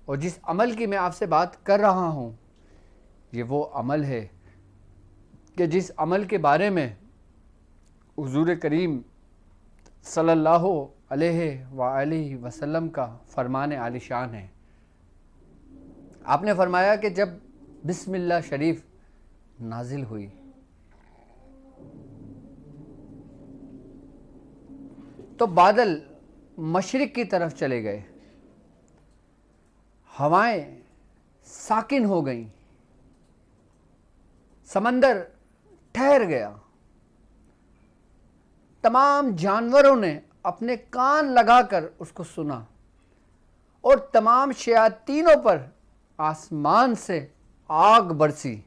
اور جس عمل کی میں آپ سے بات کر رہا ہوں یہ وہ عمل ہے کہ جس عمل کے بارے میں حضور کریم صلی اللہ علیہ وآلہ وسلم کا فرمان عالی شان ہے۔ آپ نے فرمایا کہ جب بسم اللہ شریف نازل ہوئی تو بادل مشرق کی طرف چلے گئے، ہوائیں ساکن ہو گئیں، سمندر ٹھہر گیا، تمام جانوروں نے اپنے کان لگا کر اس کو سنا، اور تمام شیاطینوں پر آسمان سے آگ برسی،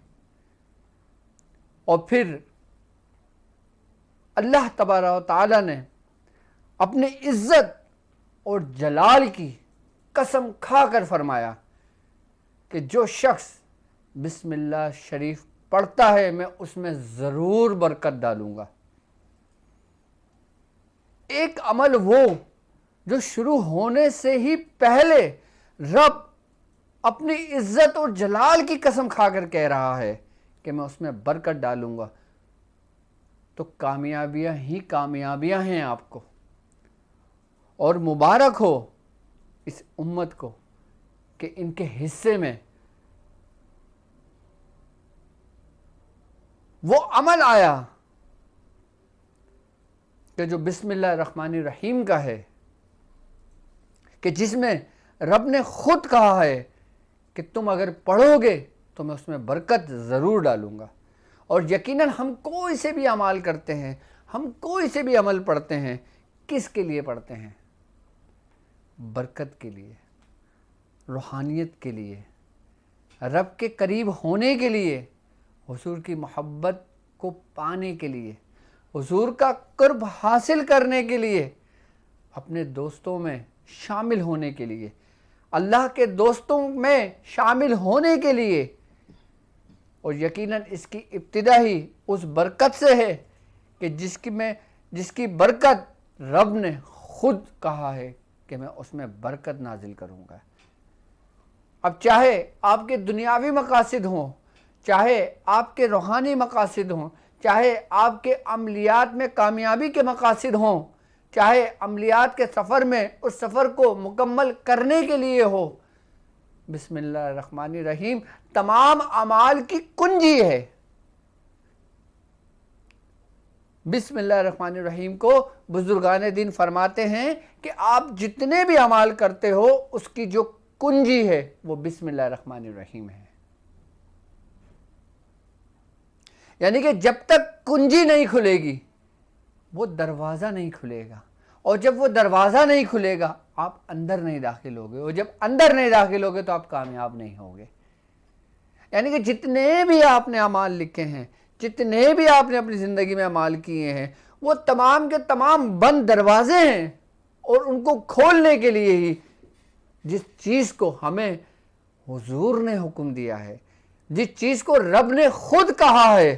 اور پھر اللہ تبارک و تعالی نے اپنی عزت اور جلال کی قسم کھا کر فرمایا کہ جو شخص بسم اللہ شریف پڑھتا ہے میں اس میں ضرور برکت ڈالوں گا۔ ایک عمل وہ جو شروع ہونے سے ہی پہلے رب اپنی عزت اور جلال کی قسم کھا کر کہہ رہا ہے کہ میں اس میں برکت ڈالوں گا، تو کامیابیاں ہی کامیابیاں ہیں آپ کو، اور مبارک ہو اس امت کو کہ ان کے حصے میں وہ عمل آیا کہ جو بسم اللہ الرحمن الرحیم کا ہے، کہ جس میں رب نے خود کہا ہے کہ تم اگر پڑھو گے تو میں اس میں برکت ضرور ڈالوں گا۔ اور یقیناً ہم کوئی سے بھی اعمال کرتے ہیں، ہم کوئی سے بھی عمل پڑھتے ہیں، کس کے لیے پڑھتے ہیں؟ برکت کے لیے، روحانیت کے لیے، رب کے قریب ہونے کے لیے، حضور کی محبت کو پانے کے لیے، حضور کا قرب حاصل کرنے کے لیے، اپنے دوستوں میں شامل ہونے کے لیے، اللہ کے دوستوں میں شامل ہونے کے لیے۔ اور یقیناً اس کی ابتدا ہی اس برکت سے ہے کہ جس کی برکت رب نے خود کہا ہے کہ میں اس میں برکت نازل کروں گا۔ اب چاہے آپ کے دنیاوی مقاصد ہوں، چاہے آپ کے روحانی مقاصد ہوں، چاہے آپ کے عملیات میں کامیابی کے مقاصد ہوں، چاہے عملیات کے سفر میں اس سفر کو مکمل کرنے کے لیے ہو، بسم اللہ الرحمن الرحیم تمام اعمال کی کنجی ہے۔ بسم اللہ الرحمن الرحیم کو بزرگان دین فرماتے ہیں کہ آپ جتنے بھی اعمال کرتے ہو اس کی جو کنجی ہے وہ بسم اللہ الرحمن الرحیم ہے۔ یعنی کہ جب تک کنجی نہیں کھلے گی وہ دروازہ نہیں کھلے گا، اور جب وہ دروازہ نہیں کھلے گا آپ اندر نہیں داخل ہوگے، اور جب اندر نہیں داخل ہوگے تو آپ کامیاب نہیں ہوگے۔ یعنی کہ جتنے بھی آپ نے اعمال لکھے ہیں، جتنے بھی آپ نے اپنی زندگی میں اعمال کیے ہیں، وہ تمام کے تمام بند دروازے ہیں، اور ان کو کھولنے کے لیے ہی جس چیز کو ہمیں حضور نے حکم دیا ہے، جس چیز کو رب نے خود کہا ہے،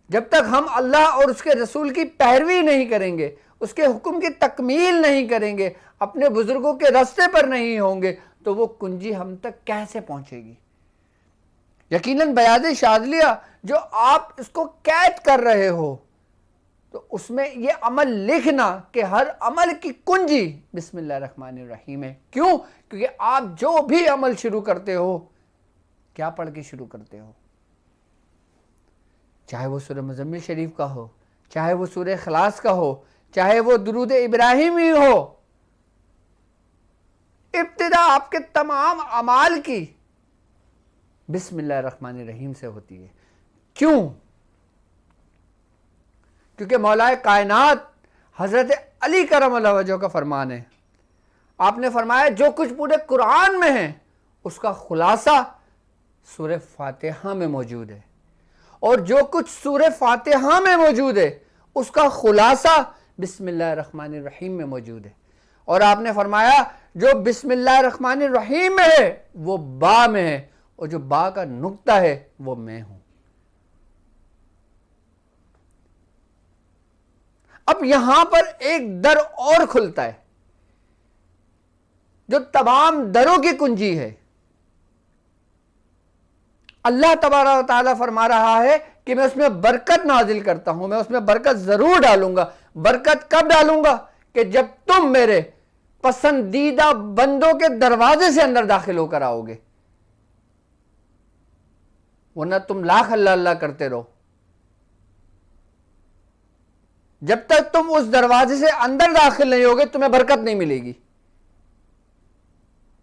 جب تک ہم اللہ اور اس کے رسول کی پیروی نہیں کریں گے، اس کے حکم کی تکمیل نہیں کریں گے، اپنے بزرگوں کے راستے پر نہیں ہوں گے، تو وہ کنجی ہم تک کیسے پہنچے گی؟ یقیناً بیاض شاذلیہ جو آپ اس کو قید کر رہے ہو، تو اس میں یہ عمل لکھنا کہ ہر عمل کی کنجی بسم اللہ الرحمن الرحیم ہے۔ کیوں؟ کیونکہ آپ جو بھی عمل شروع کرتے ہو کیا پڑھ کے شروع کرتے ہو؟ چاہے وہ سورہ مزمل شریف کا ہو، چاہے وہ سورہ اخلاص کا ہو، چاہے وہ درود ابراہیمی ہو، ابتدا آپ کے تمام اعمال کی بسم اللہ الرحمن الرحیم سے ہوتی ہے۔ کیوں؟ کیونکہ مولا کائنات حضرت علی کرم اللہ وجہہ کا فرمان ہے، آپ نے فرمایا جو کچھ پورے قرآن میں ہے اس کا خلاصہ سورہ فاتحہ میں موجود ہے، اور جو کچھ سورہ فاتحہ میں موجود ہے اس کا خلاصہ بسم اللہ الرحمن الرحیم میں موجود ہے۔ اور آپ نے فرمایا جو بسم اللہ الرحمن الرحیم میں ہے وہ با میں ہے، اور جو با کا نقطہ ہے وہ میں ہوں۔ اب یہاں پر ایک در اور کھلتا ہے جو تمام دروں کی کنجی ہے. اللہ تبارک و تعالیٰ فرما رہا ہے کہ میں اس میں برکت نازل کرتا ہوں, میں اس میں برکت ضرور ڈالوں گا. برکت کب ڈالوں گا؟ کہ جب تم میرے پسندیدہ بندوں کے دروازے سے اندر داخل ہو کر آؤ گے, ورنہ تم لاکھ اللہ اللہ کرتے رہو. جب تک تم اس دروازے سے اندر داخل نہیں ہوگے تمہیں برکت نہیں ملے گی.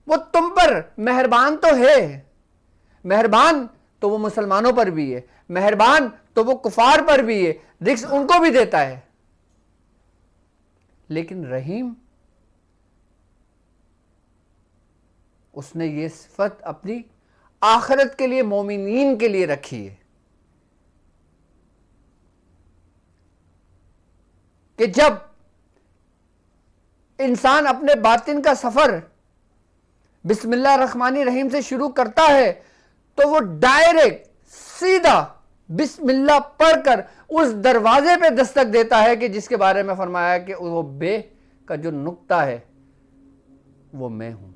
وہ تم پر مہربان تو ہے, مہربان تو وہ مسلمانوں پر بھی ہے, مہربان تو وہ کفار پر بھی ہے, رزق ان کو بھی دیتا ہے, لیکن رحیم, اس نے یہ صفت اپنی آخرت کے لیے, مومنین کے لیے رکھی ہے کہ جب انسان اپنے باطن کا سفر بسم اللہ الرحمن الرحیم سے شروع کرتا ہے تو وہ ڈائریکٹ سیدھا بسم اللہ پڑھ کر اس دروازے پہ دستک دیتا ہے کہ جس کے بارے میں فرمایا کہ وہ بے کا جو نقطہ ہے وہ میں ہوں.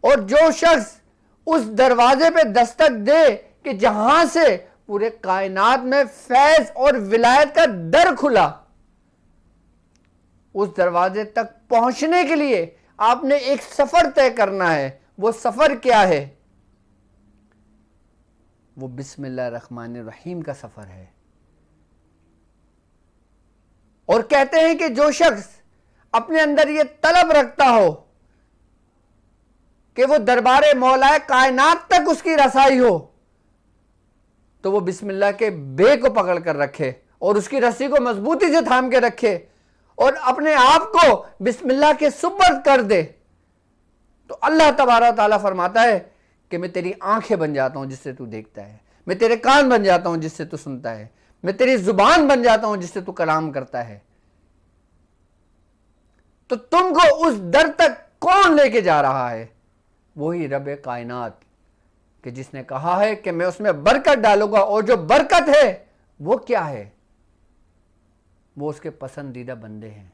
اور جو شخص اس دروازے پہ دستک دے کہ جہاں سے پورے کائنات میں فیض اور ولایت کا در کھلا, اس دروازے تک پہنچنے کے لیے آپ نے ایک سفر طے کرنا ہے. وہ سفر کیا ہے؟ وہ بسم اللہ الرحمن الرحیم کا سفر ہے. اور کہتے ہیں کہ جو شخص اپنے اندر یہ طلب رکھتا ہو کہ وہ دربار مولا کائنات تک اس کی رسائی ہو, تو وہ بسم اللہ کے بے کو پکڑ کر رکھے اور اس کی رسی کو مضبوطی سے تھام کے رکھے اور اپنے آپ کو بسم اللہ کے سپرد کر دے. تو اللہ تبارک و تعالیٰ فرماتا ہے کہ میں تیری آنکھیں بن جاتا ہوں جس سے تو دیکھتا ہے, میں تیرے کان بن جاتا ہوں جس سے تو سنتا ہے, میں تیری زبان بن جاتا ہوں جس سے تو کلام کرتا ہے. تو تم کو اس در تک کون لے کے جا رہا ہے؟ وہی رب کائنات, کہ جس نے کہا ہے کہ میں اس میں برکت ڈالوں گا. اور جو برکت ہے وہ کیا ہے؟ وہ اس کے پسندیدہ بندے ہیں.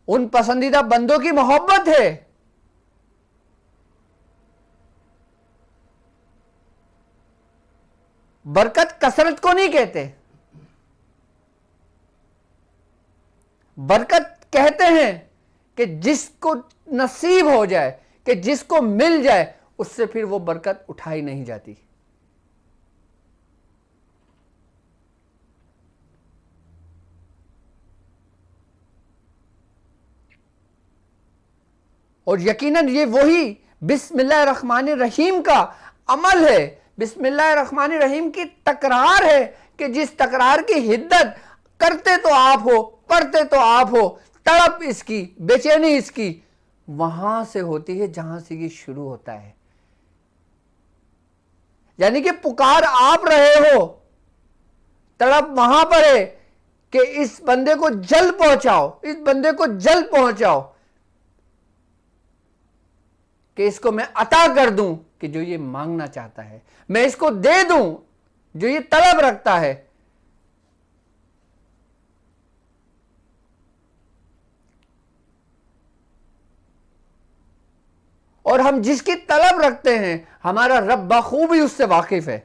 ان پسندیدہ بندوں کی محبت ہے. برکت کثرت کو نہیں کہتے, برکت کہتے ہیں کہ جس کو نصیب ہو جائے, کہ جس کو مل جائے, اس سے پھر وہ برکت اٹھائی نہیں جاتی. اور یقیناً یہ وہی بسم اللہ الرحمن الرحیم کا عمل ہے, بسم اللہ الرحمن الرحیم کی تکرار ہے کہ جس تکرار کی حدت کرتے تو آپ ہو, پڑھتے تو آپ ہو, تڑپ اس کی, بے چینی اس کی وہاں سے ہوتی ہے جہاں سے یہ شروع ہوتا ہے. یعنی کہ پکار آپ رہے ہو, تڑپ وہاں پر ہے کہ اس بندے کو جلد پہنچاؤ, اس بندے کو جلد پہنچاؤ, کہ اس کو میں عطا کر دوں کہ جو یہ مانگنا چاہتا ہے, میں اس کو دے دوں جو یہ طلب رکھتا ہے. اور ہم جس کی طلب رکھتے ہیں ہمارا رب بخوبی اس سے واقف ہے.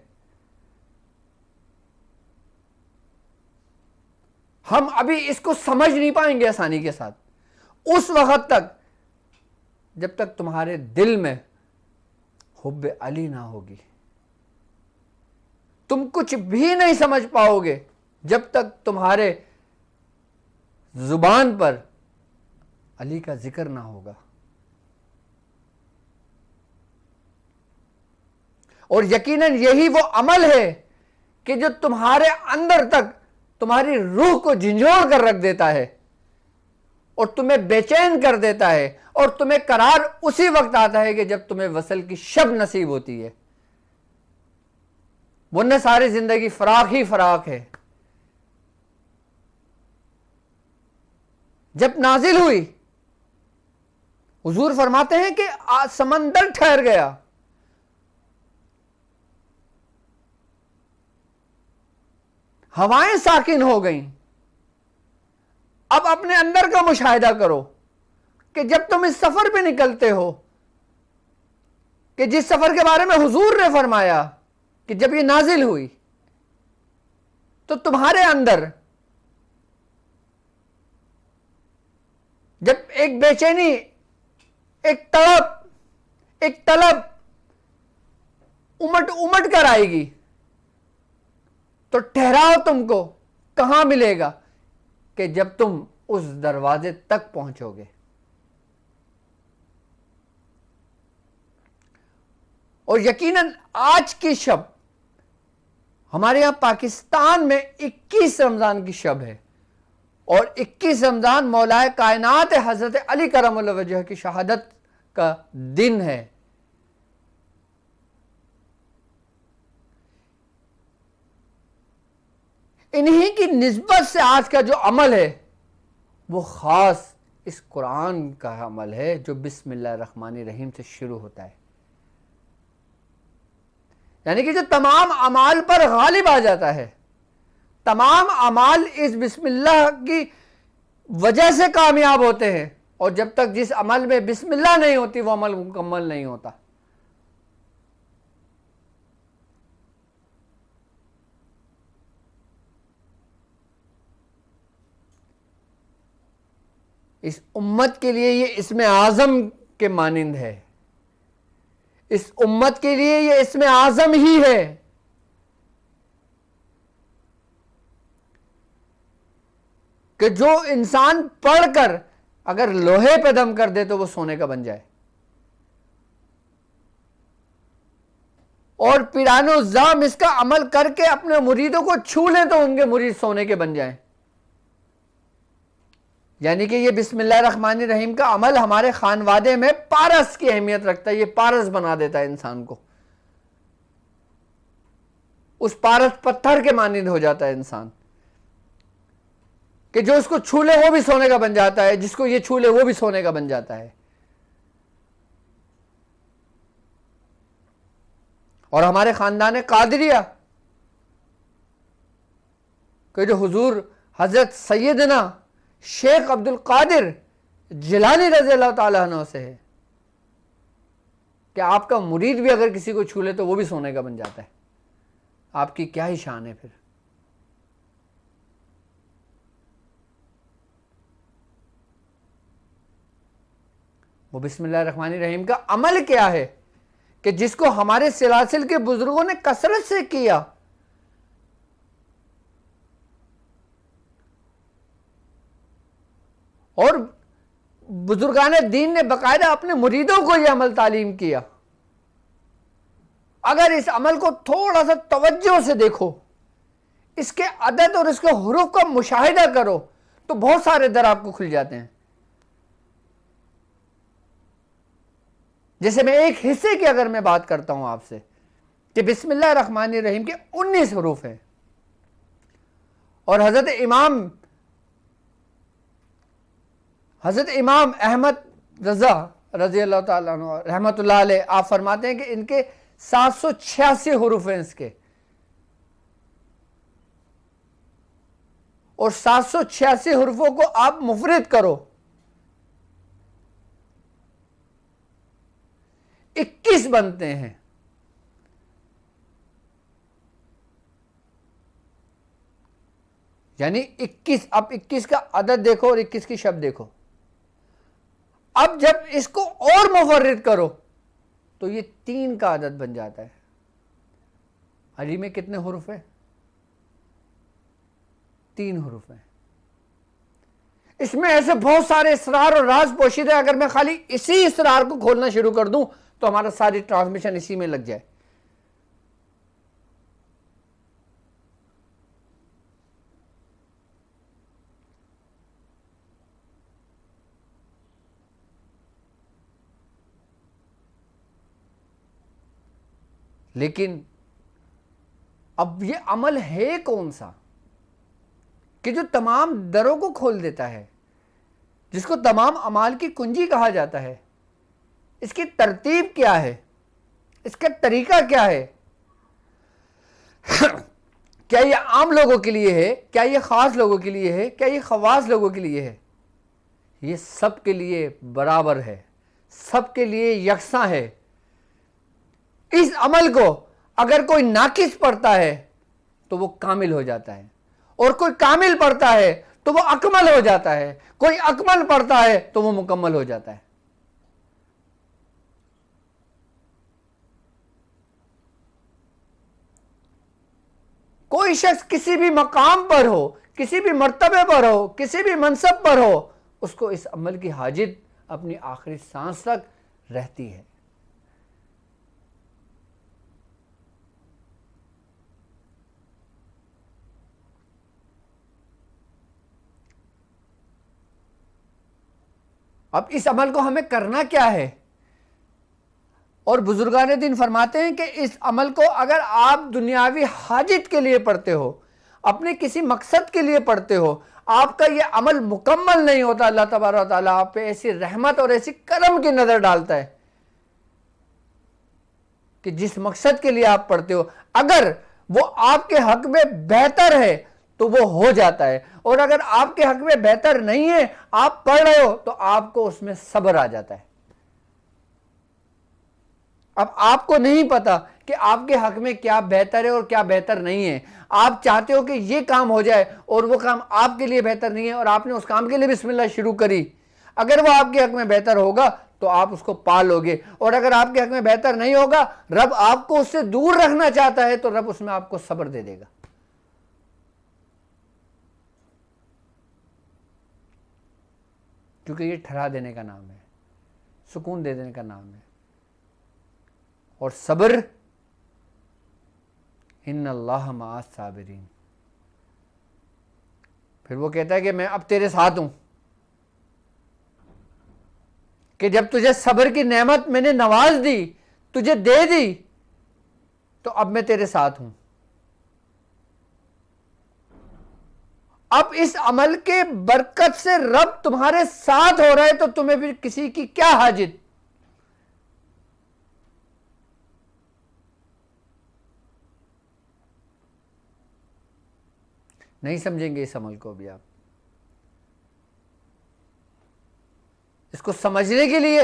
ہم ابھی اس کو سمجھ نہیں پائیں گے آسانی کے ساتھ اس وقت تک جب تک تمہارے دل میں حب علی نہ ہوگی. تم کچھ بھی نہیں سمجھ پاؤ گے جب تک تمہارے زبان پر علی کا ذکر نہ ہوگا. اور یقیناً یہی وہ عمل ہے کہ جو تمہارے اندر تک تمہاری روح کو جھنجھوڑ کر رکھ دیتا ہے اور تمہیں بے چین کر دیتا ہے, اور تمہیں قرار اسی وقت آتا ہے کہ جب تمہیں وصل کی شب نصیب ہوتی ہے, ورنہ ساری زندگی فراق ہی فراق ہے. جب نازل ہوئی حضور فرماتے ہیں کہ سمندر ٹھہر گیا, ہوائیں ساکن ہو گئیں, اب اپنے اندر کا مشاہدہ کرو کہ جب تم اس سفر پہ نکلتے ہو، کہ جس سفر کے بارے میں حضور نے فرمایا کہ جب یہ نازل ہوئی تو تمہارے اندر جب ایک بے چینی، ایک تڑپ، ایک طلب امٹ کر آئے گی، تو ٹھہراؤ تم کو کہاں ملے گا؟ کہ جب تم اس دروازے تک پہنچو گے۔ اور یقیناً آج کی شب ہمارے یہاں پاکستان میں 21 رمضان کی شب ہے، اور 21 رمضان مولائے کائنات حضرت علی کرم اللہ وجہ کی شہادت کا دن ہے۔ انہی کی نسبت سے آج کا جو عمل ہے وہ خاص اس قرآن کا عمل ہے جو بسم اللہ الرحمن الرحیم سے شروع ہوتا ہے، یعنی کہ جو تمام اعمال پر غالب آ جاتا ہے۔ تمام اعمال اس بسم اللہ کی وجہ سے کامیاب ہوتے ہیں، اور جب تک جس عمل میں بسم اللہ نہیں ہوتی وہ عمل مکمل نہیں ہوتا۔ اس امت کے لیے یہ اسم اعظم کے مانند ہے، اس امت کے لیے یہ اسم اعظم ہی ہے کہ جو انسان پڑھ کر اگر لوہے پہ دم کر دے تو وہ سونے کا بن جائے، اور پیران و زام اس کا عمل کر کے اپنے مریدوں کو چھو لیں تو ان کے مرید سونے کے بن جائیں۔ یعنی کہ یہ بسم اللہ الرحمن الرحیم کا عمل ہمارے خانوادے میں پارس کی اہمیت رکھتا ہے، یہ پارس بنا دیتا ہے انسان کو، اس پارس پتھر کے مانند ہو جاتا ہے انسان، کہ جو اس کو چھو لے وہ بھی سونے کا بن جاتا ہے، جس کو یہ چھو لے وہ بھی سونے کا بن جاتا ہے۔ اور ہمارے خاندان قادریہ کہ جو حضور حضرت سیدنا شیخ عبد القادر جیلانی رضی اللہ تعالیٰ عنہ سے ہے کہ آپ کا مرید بھی اگر کسی کو چھو لے تو وہ بھی سونے کا بن جاتا ہے۔ آپ کی کیا ہی شان ہے پھر۔ وہ بسم اللہ الرحمن الرحیم کا عمل کیا ہے کہ جس کو ہمارے سلاسل کے بزرگوں نے کثرت سے کیا، اور بزرگان دین نے باقاعدہ اپنے مریدوں کو یہ عمل تعلیم کیا۔ اگر اس عمل کو تھوڑا سا توجہ سے دیکھو، اس کے عدد اور اس کے حروف کا مشاہدہ کرو تو بہت سارے در آپ کو کھل جاتے ہیں۔ جیسے میں ایک حصے کی اگر میں بات کرتا ہوں آپ سے کہ بسم اللہ الرحمن الرحیم کے 19 حروف ہیں، اور حضرت امام احمد رضا رضی اللہ تعالیٰ عنہ رحمت اللہ علیہ آپ فرماتے ہیں کہ ان کے 786 حروف ہیں اس کے، اور 786 حروفوں کو آپ مفرد کرو 21 بنتے ہیں۔ یعنی 21، اب 21 کا عدد دیکھو اور 21 کی شب دیکھو۔ اب جب اس کو اور مفرد کرو تو یہ 3 کا عدد بن جاتا ہے۔ علی میں کتنے حروف ہیں؟ 3 حروف ہیں۔ اس میں ایسے بہت سارے اسرار اور راز پوشیدہ ہیں، اگر میں خالی اسی اسرار کو کھولنا شروع کر دوں تو ہمارا ساری ٹرانسمیشن اسی میں لگ جائے۔ لیکن اب یہ عمل ہے کون سا کہ جو تمام دروں کو کھول دیتا ہے، جس کو تمام اعمال کی کنجی کہا جاتا ہے؟ اس کی ترتیب کیا ہے؟ اس کا طریقہ کیا ہے کیا یہ عام لوگوں کے لیے ہے؟ کیا یہ خاص لوگوں کے لیے ہے؟ کیا یہ خواص لوگوں کے لیے ہے؟ یہ سب کے لیے برابر ہے، سب کے لیے یکساں ہے۔ اس عمل کو اگر کوئی ناقص پڑھتا ہے تو وہ کامل ہو جاتا ہے، اور کوئی کامل پڑھتا ہے تو وہ اکمل ہو جاتا ہے، کوئی اکمل پڑھتا ہے تو وہ مکمل ہو جاتا ہے۔ کوئی شخص کسی بھی مقام پر ہو، کسی بھی مرتبے پر ہو، کسی بھی منصب پر ہو، اس کو اس عمل کی حاجت اپنی آخری سانس تک رہتی ہے۔ اب اس عمل کو ہمیں کرنا کیا ہے؟ اور بزرگان دین فرماتے ہیں کہ اس عمل کو اگر آپ دنیاوی حاجت کے لیے پڑھتے ہو، اپنے کسی مقصد کے لیے پڑھتے ہو، آپ کا یہ عمل مکمل نہیں ہوتا، اللہ تبارک و تعالیٰ آپ پہ ایسی رحمت اور ایسی کرم کی نظر ڈالتا ہے کہ جس مقصد کے لیے آپ پڑھتے ہو اگر وہ آپ کے حق میں بہتر ہے تو وہ ہو جاتا ہے، اور اگر آپ کے حق میں بہتر نہیں ہے، آپ پڑھ رہے ہو، تو آپ کو اس میں صبر آ جاتا ہے۔ اب آپ کو نہیں پتا کہ آپ کے حق میں کیا بہتر ہے اور کیا بہتر نہیں ہے، آپ چاہتے ہو کہ یہ کام ہو جائے اور وہ کام آپ کے لیے بہتر نہیں ہے، اور آپ نے اس کام کے لیے بسم اللہ شروع کری، اگر وہ آپ کے حق میں بہتر ہوگا تو آپ اس کو پا لو گے، اور اگر آپ کے حق میں بہتر نہیں ہوگا، رب آپ کو اس سے دور رکھنا چاہتا ہے تو رب اس میں آپ کو صبر دے دے گا۔ کیونکہ یہ ٹھہرا دینے کا نام ہے، سکون دے دینے کا نام ہے۔ اور صبر ان اللہ مع الصابرین، پھر وہ کہتا ہے کہ میں اب تیرے ساتھ ہوں، کہ جب تجھے صبر کی نعمت میں نے نواز دی، تجھے دے دی، تو اب میں تیرے ساتھ ہوں۔ اب اس عمل کے برکت سے رب تمہارے ساتھ ہو رہا ہے تو تمہیں پھر کسی کی کیا حاجت؟ نہیں سمجھیں گے اس عمل کو بھی آپ۔ اس کو سمجھنے کے لیے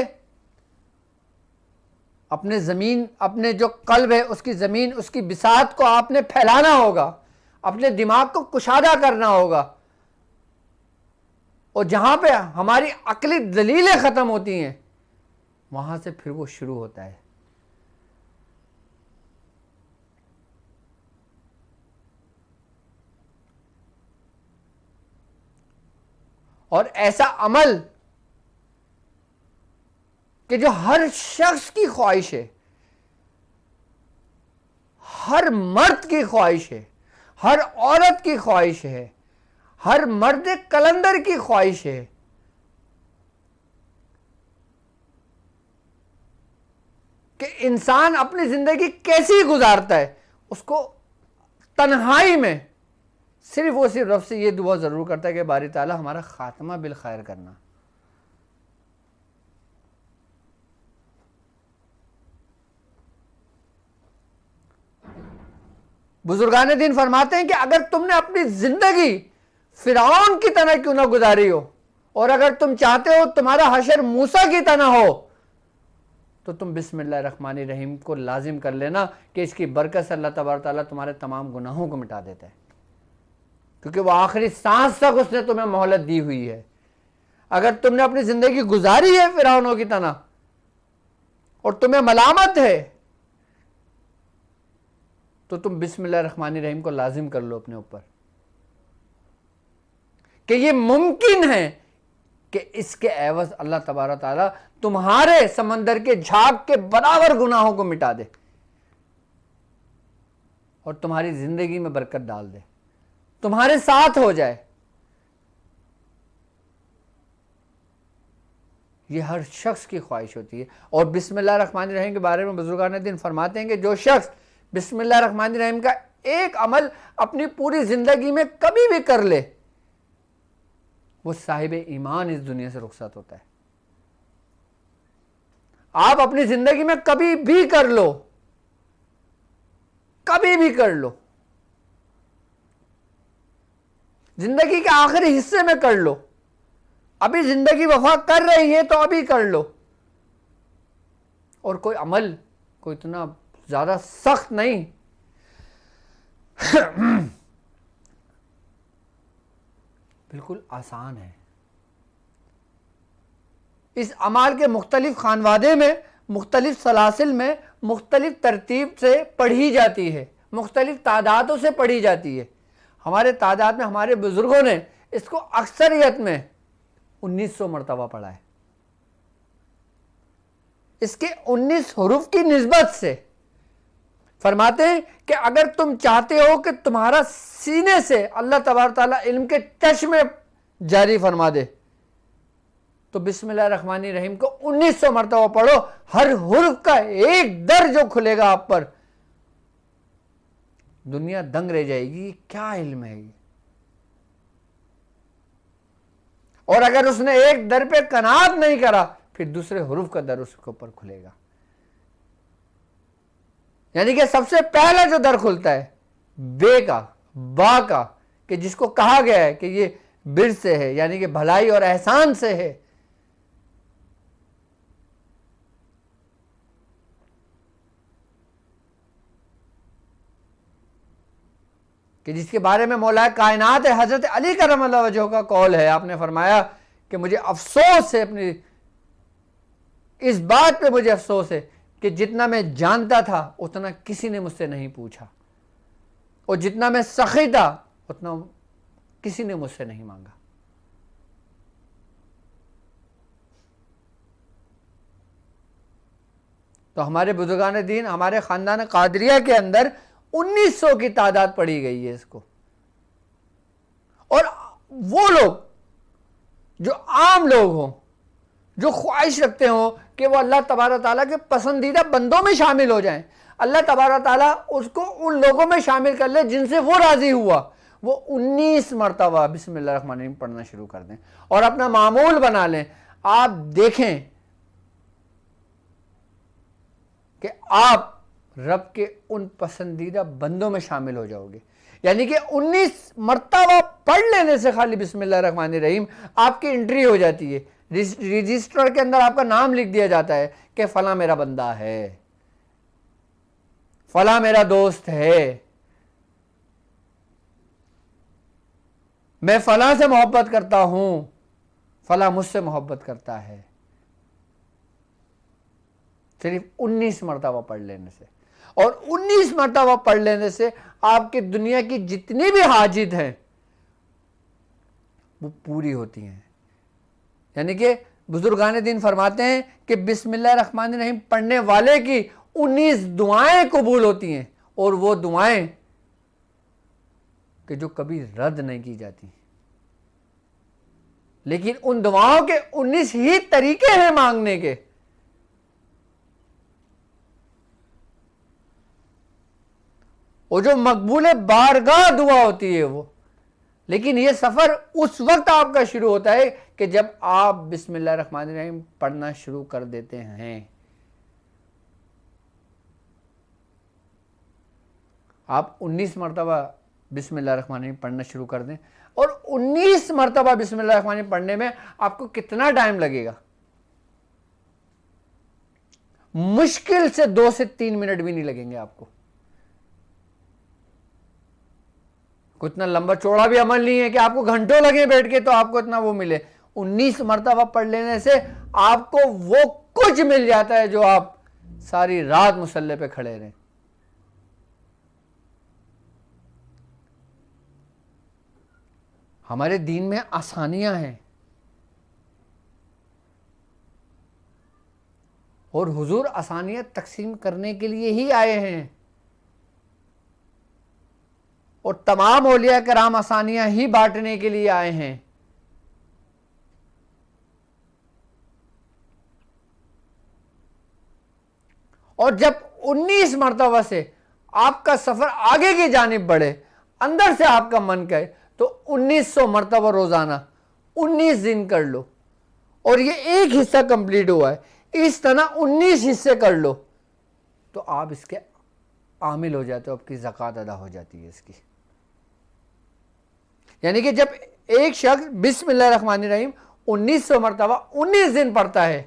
اپنے جو قلب ہے اس کی زمین، اس کی بساط کو آپ نے پھیلانا ہوگا، اپنے دماغ کو کشادہ کرنا ہوگا، اور جہاں پہ ہماری عقلی دلیلیں ختم ہوتی ہیں وہاں سے پھر وہ شروع ہوتا ہے۔ اور ایسا عمل کہ جو ہر شخص کی خواہش ہے، ہر مرد کی خواہش ہے، ہر عورت کی خواہش ہے، ہر مرد کلندر کی خواہش ہے کہ انسان اپنی زندگی کیسی گزارتا ہے، اس کو تنہائی میں صرف وہ صرف رب سے یہ دعا ضرور کرتا ہے کہ باری تعالیٰ ہمارا خاتمہ بالخیر کرنا۔ بزرگان دین فرماتے ہیں کہ اگر تم نے اپنی زندگی فرعون کی طرح کیوں نہ گزاری ہو، اور اگر تم چاہتے ہو تمہارا حشر موسیٰ کی طرح ہو، تو تم بسم اللہ الرحمن الرحیم کو لازم کر لینا کہ اس کی برکت سے اللہ تبارک تعالیٰ تمہارے تمام گناہوں کو مٹا دیتا ہے، کیونکہ وہ آخری سانس تک اس نے تمہیں مہلت دی ہوئی ہے۔ اگر تم نے اپنی زندگی گزاری ہے فرعونوں کی طرح اور تمہیں ملامت ہے تو تم بسم اللہ الرحمن الرحیم کو لازم کر لو اپنے اوپر، کہ یہ ممکن ہے کہ اس کے عوض اللہ تبارک تعالیٰ تمہارے سمندر کے جھاگ کے برابر گناہوں کو مٹا دے اور تمہاری زندگی میں برکت ڈال دے، تمہارے ساتھ ہو جائے۔ یہ ہر شخص کی خواہش ہوتی ہے۔ اور بسم اللہ الرحمن الرحیم کے بارے میں بزرگان دین فرماتے ہیں کہ جو شخص بسم اللہ الرحمن الرحیم کا ایک عمل اپنی پوری زندگی میں کبھی بھی کر لے، وہ صاحب ایمان اس دنیا سے رخصت ہوتا ہے۔ آپ اپنی زندگی میں کبھی بھی کر لو، کبھی بھی کر لو، زندگی کے آخری حصے میں کر لو. ابھی زندگی وفا کر رہی ہے تو ابھی کر لو. اور کوئی عمل کوئی اتنا زیادہ سخت نہیں، بالکل آسان ہے. اس اعمال کے مختلف خانوادے میں، مختلف سلاسل میں، مختلف ترتیب سے پڑھی جاتی ہے، مختلف تعدادوں سے پڑھی جاتی ہے. ہمارے تعداد میں ہمارے بزرگوں نے اس کو اکثریت میں 1900 مرتبہ پڑھا ہے. اس کے 19 حروف کی نسبت سے فرماتے ہیں کہ اگر تم چاہتے ہو کہ تمہارا سینے سے اللہ تبارک تعالیٰ علم کے چشمے جاری فرما دے تو بسم اللہ الرحمن الرحیم کو 1900 مرتبہ پڑھو. ہر حرف کا ایک در جو کھلے گا آپ پر، دنیا دنگ رہ جائے گی. کیا علم ہے یہ؟ اور اگر اس نے ایک در پہ قناعت نہیں کرا پھر دوسرے حروف کا در اس کے اوپر کھلے گا. یعنی کہ سب سے پہلا جو در کھلتا ہے بے کا، با کا، کہ جس کو کہا گیا ہے کہ یہ بر سے ہے، یعنی کہ بھلائی اور احسان سے ہے. کہ جس کے بارے میں مولا کائنات حضرت علی کرم اللہ وجہہ کا قول ہے. آپ نے فرمایا کہ مجھے افسوس ہے، اپنی اس بات پہ مجھے افسوس ہے کہ جتنا میں جانتا تھا اتنا کسی نے مجھ سے نہیں پوچھا، اور جتنا میں سخی تھا اتنا کسی نے مجھ سے نہیں مانگا. تو ہمارے بزرگان دین، ہمارے خاندان قادریہ کے اندر 1900 کی تعداد پڑھی گئی ہے اس کو. اور وہ لوگ جو عام لوگ ہوں، جو خواہش رکھتے ہوں کہ وہ اللہ تبارک تعالیٰ کے پسندیدہ بندوں میں شامل ہو جائیں، اللہ تبارک تعالیٰ اس کو ان لوگوں میں شامل کر لے جن سے وہ راضی ہوا، وہ 19 مرتبہ بسم اللہ الرحمن الرحیم پڑھنا شروع کر دیں اور اپنا معمول بنا لیں. آپ دیکھیں کہ آپ رب کے ان پسندیدہ بندوں میں شامل ہو جاؤ گے. یعنی کہ 19 مرتبہ پڑھ لینے سے خالی بسم اللہ الرحمن الرحیم آپ کی انٹری ہو جاتی ہے. رجسٹر کے اندر آپ کا نام لکھ دیا جاتا ہے کہ فلاں میرا بندہ ہے، فلاں میرا دوست ہے، میں فلاں سے محبت کرتا ہوں، فلاں مجھ سے محبت کرتا ہے. صرف 19 مرتبہ پڑھ لینے سے. اور 19 مرتبہ پڑھ لینے سے آپ کی دنیا کی جتنی بھی حاجت ہیں وہ پوری ہوتی ہیں. یعنی کہ بزرگان دین فرماتے ہیں کہ بسم اللہ الرحمن الرحیم پڑھنے والے کی 19 دعائیں قبول ہوتی ہیں، اور وہ دعائیں کہ جو کبھی رد نہیں کی جاتی. لیکن ان دعاؤں کے 19 ہی طریقے ہیں مانگنے کے. وہ جو مقبول بارگاہ دعا ہوتی ہے وہ. لیکن یہ سفر اس وقت آپ کا شروع ہوتا ہے کہ جب آپ بسم اللہ الرحمن الرحیم پڑھنا شروع کر دیتے ہیں. آپ 19 مرتبہ بسم اللہ الرحمن الرحیم پڑھنا شروع کر دیں، اور 19 مرتبہ بسم اللہ الرحمن الرحیم پڑھنے میں آپ کو کتنا ٹائم لگے گا؟ مشکل سے 2 سے 3 منٹ بھی نہیں لگیں گے آپ کو. اتنا لمبا چوڑا بھی عمل نہیں ہے کہ آپ کو گھنٹوں لگے بیٹھ کے تو آپ کو اتنا وہ ملے. 19 مرتبہ پڑھ لینے سے آپ کو وہ کچھ مل جاتا ہے جو آپ ساری رات مصلی پہ کھڑے رہیں. ہمارے دین میں آسانیاں ہیں، اور حضور آسانیاں تقسیم کرنے کے لیے ہی آئے ہیں، اور تمام اولیاء کرام آسانیاں ہی بانٹنے کے لیے آئے ہیں. اور جب 19 مرتبہ سے آپ کا سفر آگے کی جانب بڑھے، اندر سے آپ کا من کہے تو 1900 مرتبہ روزانہ 19 دن کر لو، اور یہ ایک حصہ کمپلیٹ ہوا ہے، اس طرح 19 حصے کر لو تو آپ اس کے عامل ہو جاتے ہو، آپ کی زکوٰۃ ادا ہو جاتی ہے اس کی. یعنی کہ جب ایک شخص بسم اللہ الرحمن الرحیم 1900 مرتبہ 19 دن پڑھتا ہے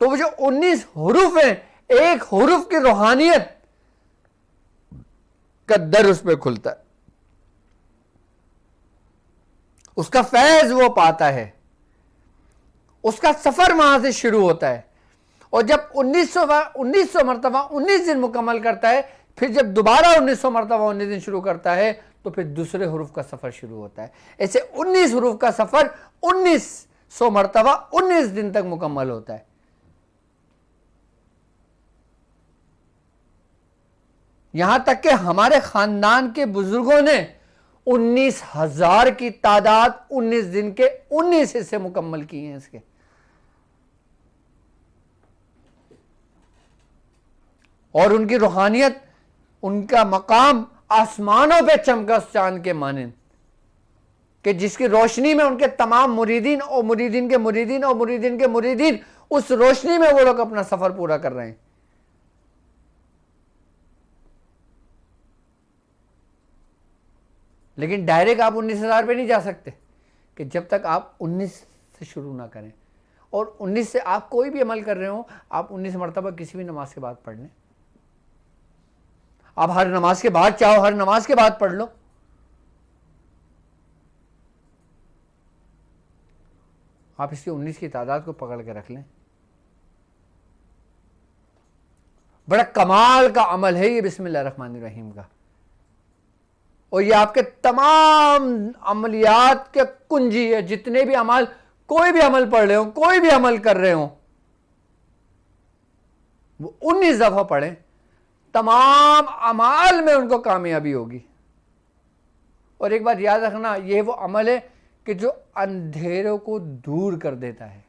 تو وہ جو 19 حروف ہیں، ایک حروف کی روحانیت کا در اس پہ کھلتا ہے، اس کا فیض وہ پاتا ہے، اس کا سفر وہاں سے شروع ہوتا ہے. اور جب 1900 مرتبہ 19 دن مکمل کرتا ہے، پھر جب دوبارہ 1900 مرتبہ 19 دن شروع کرتا ہے تو پھر دوسرے حروف کا سفر شروع ہوتا ہے. ایسے 19 حروف کا سفر 1900 مرتبہ 19 دن تک مکمل ہوتا ہے. یہاں تک کہ ہمارے خاندان کے بزرگوں نے 19,000 کی تعداد 19 دن کے 19 حصے مکمل کیے ہیں اس کے. اور ان کی روحانیت، ان کا مقام آسمانوں پہ چمکا اس چاند کے مانند کہ جس کی روشنی میں ان کے تمام مریدین اور مریدین کے مریدین اور مریدین کے مریدین، اس روشنی میں وہ لوگ اپنا سفر پورا کر رہے ہیں. لیکن ڈائریکٹ آپ 19,000 پہ نہیں جا سکتے کہ جب تک آپ 19 سے شروع نہ کریں. اور 19 سے آپ کوئی بھی عمل کر رہے ہوں، آپ 19 مرتبہ کسی بھی نماز کے بعد پڑھ لیں. آپ ہر نماز کے بعد چاہو ہر نماز کے بعد پڑھ لو. آپ اس کی 19 کی تعداد کو پکڑ کے رکھ لیں. بڑا کمال کا عمل ہے یہ بسم اللہ الرحمن الرحیم کا. اور یہ آپ کے تمام عملیات کے کنجی ہے. جتنے بھی عمل، کوئی بھی عمل پڑھ رہے ہوں، کوئی بھی عمل کر رہے ہوں، وہ 19 دفعہ پڑھیں، تمام اعمال میں ان کو کامیابی ہوگی. اور ایک بات یاد رکھنا، یہ وہ عمل ہے کہ جو اندھیروں کو دور کر دیتا ہے.